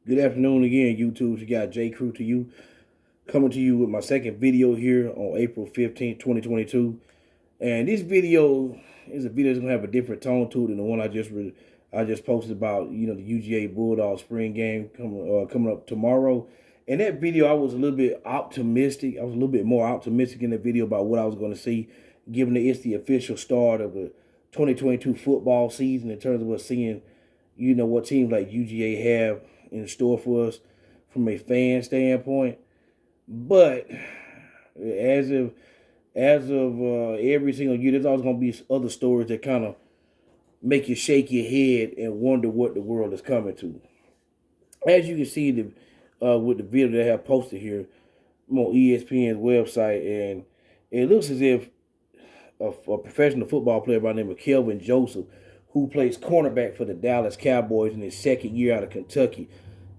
Good afternoon again, YouTube. You got J Crew to you, coming to you with my second video here on April 15th, 2022. And this video is a video that's gonna have a different tone to it than the one I just posted about, the UGA Bulldog spring game coming up tomorrow. In that video, I was a little bit optimistic. I was a little bit more optimistic in the video about what I was going to see, given that it's the official start of the 2022 football season in terms of us seeing, what teams like UGA have in store for us from a fan standpoint. But as of every single year, there's always going to be other stories that kind of make you shake your head and wonder what the world is coming to. As you can see with the video that I have posted here on ESPN's website, and it looks as if a professional football player by the name of Kelvin Joseph, who plays cornerback for the Dallas Cowboys in his second year out of Kentucky,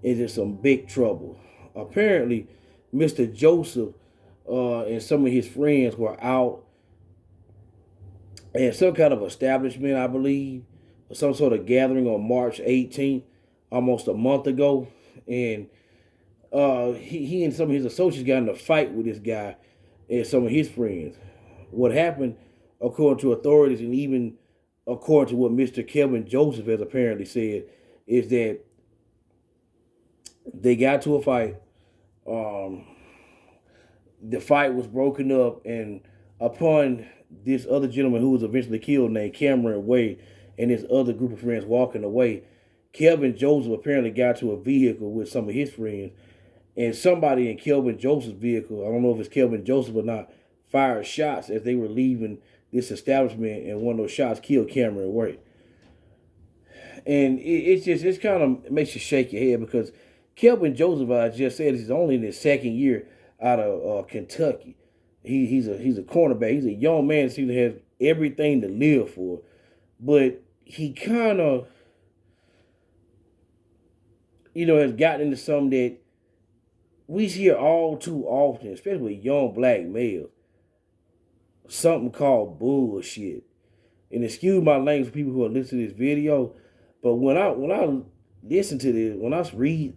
is in some big trouble. Apparently, Mr. Joseph and some of his friends were out at some kind of establishment, I believe, or some sort of gathering on March 18th, almost a month ago. And he and some of his associates got in a fight with this guy and some of his friends. What happened, according to authorities, and even according to what Mr. Kelvin Joseph has apparently said, is that they got to a fight. The fight was broken up, and upon this other gentleman who was eventually killed, named Cameron Wade, and his other group of friends walking away, Kelvin Joseph apparently got to a vehicle with some of his friends, and somebody in Kelvin Joseph's vehicle, I don't know if it's Kelvin Joseph or not, fired shots as they were leaving this establishment, and one of those shots killed Cameron Wade. And it's kind of makes you shake your head because Kelvin Joseph, I just said, is only in his second year out of Kentucky. He's a cornerback. He's a young man that seems to have everything to live for, but he kind of has gotten into something that we hear all too often, especially with young black males. Something called bullshit. And excuse my language for people who are listening to this video, but when I listen to this, when I read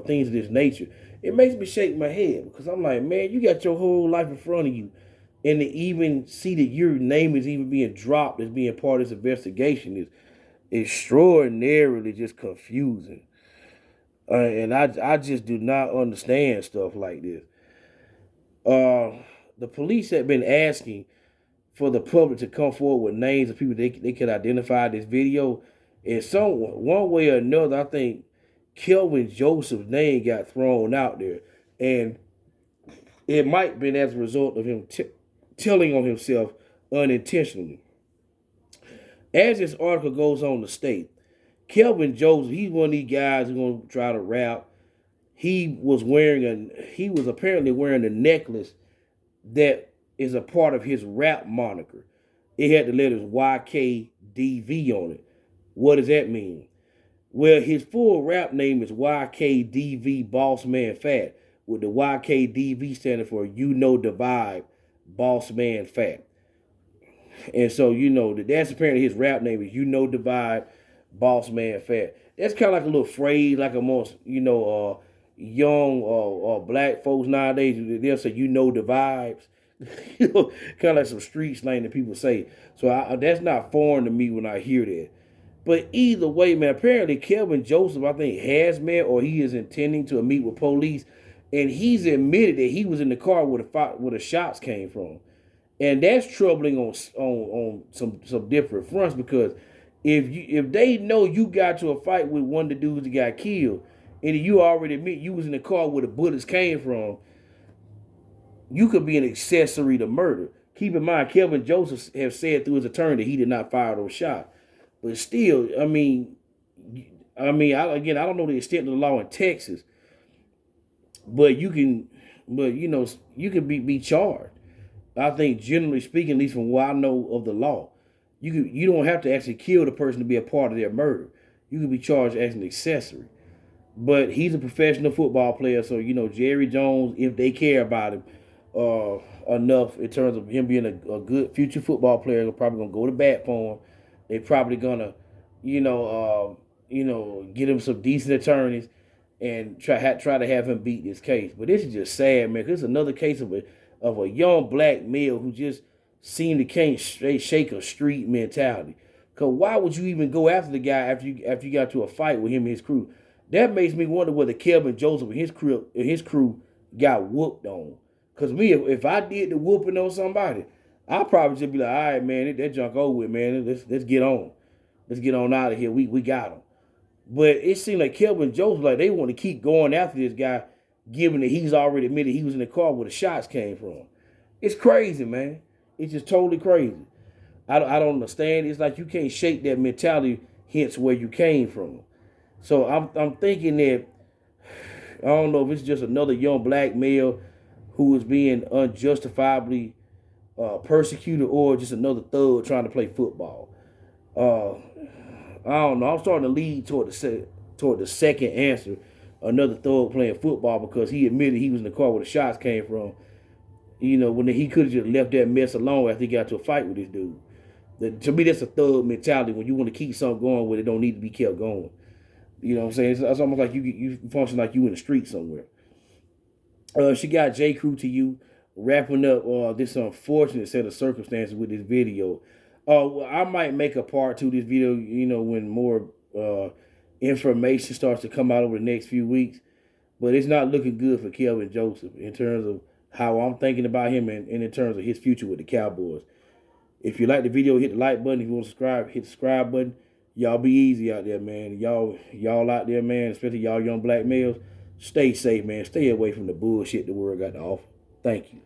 things of this nature, it makes me shake my head because I'm like, man, you got your whole life in front of you, and to even see that your name is even being dropped as being part of this investigation is extraordinarily just confusing. And I just do not understand stuff like this. The police have been asking for the public to come forward with names of people they could identify this video. And one way or another, I think Kelvin Joseph's name got thrown out there. And it might have been as a result of him telling on himself unintentionally. As this article goes on to state, Kelvin Joseph, he's one of these guys who's gonna try to rap. He was apparently wearing a necklace that is a part of his rap moniker. It had the letters YKDV on it. What does that mean? Well, his full rap name is YKDV Boss Man Fat, with the YKDV standing for You Know the Vibe, Boss Man Fat. And so, that's apparently his rap name is You Know the Vibe, Boss Man Fat. That's kind of like a little phrase, like a most, young black folks nowadays, they'll say, you know the vibes. Kind of like some street slang that people say. So that's not foreign to me when I hear that. But either way, man, apparently Kelvin Joseph, I think, has met or he is intending to meet with police. And he's admitted that he was in the car where the shots came from. And that's troubling on some different fronts because if they know you got to a fight with one of the dudes that got killed, and you already admit you was in the car where the bullets came from, you could be an accessory to murder. Keep in mind, Kelvin Joseph has said through his attorney that he did not fire those shots. But still, I don't know the extent of the law in Texas, but you can be charged. I think generally speaking, at least from what I know of the law, you don't have to actually kill the person to be a part of their murder. You can be charged as an accessory. But he's a professional football player, so Jerry Jones, if they care about him enough in terms of him being a good future football player, they're probably gonna go to bat for him. They're probably gonna, get him some decent attorneys and try to have him beat this case. But this is just sad, man. This is another case of a young black male who just seemed to can't shake a street mentality. Cause why would you even go after the guy after you got to a fight with him and his crew? That makes me wonder whether Kelvin Joseph and his crew got whooped on. Cause me, if I did the whooping on somebody, I'll probably just be like, all right, man, that junk over with, man. Let's get on. Let's get on out of here. We got him. But it seemed like Kelvin Joseph, like they want to keep going after this guy, given that he's already admitted he was in the car where the shots came from. It's crazy, man. It's just totally crazy. I don't understand. It's like you can't shake that mentality, hence where you came from. So I'm thinking that, I don't know if it's just another young black male who is being unjustifiably persecuted, or just another thug trying to play football. I don't know. I'm starting to lead toward the second answer, another thug playing football, because he admitted he was in the car where the shots came from. You know, when he could have just left that mess alone after he got to a fight with this dude. To me, that's a thug mentality. When you want to keep something going where it don't need to be kept going. You know what I'm saying? It's almost like you function like you in the street somewhere. She got J. Crew to you, wrapping up this unfortunate set of circumstances with this video. I might make a part 2 of this video, you know, when more information starts to come out over the next few weeks. But it's not looking good for Kelvin Joseph in terms of how I'm thinking about him and in terms of his future with the Cowboys. If you like the video, hit the like button. If you want to subscribe, hit the subscribe button. Y'all be easy out there, man. Y'all out there, man, especially y'all young black males, stay safe, man. Stay away from the bullshit the world got to offer. Thank you.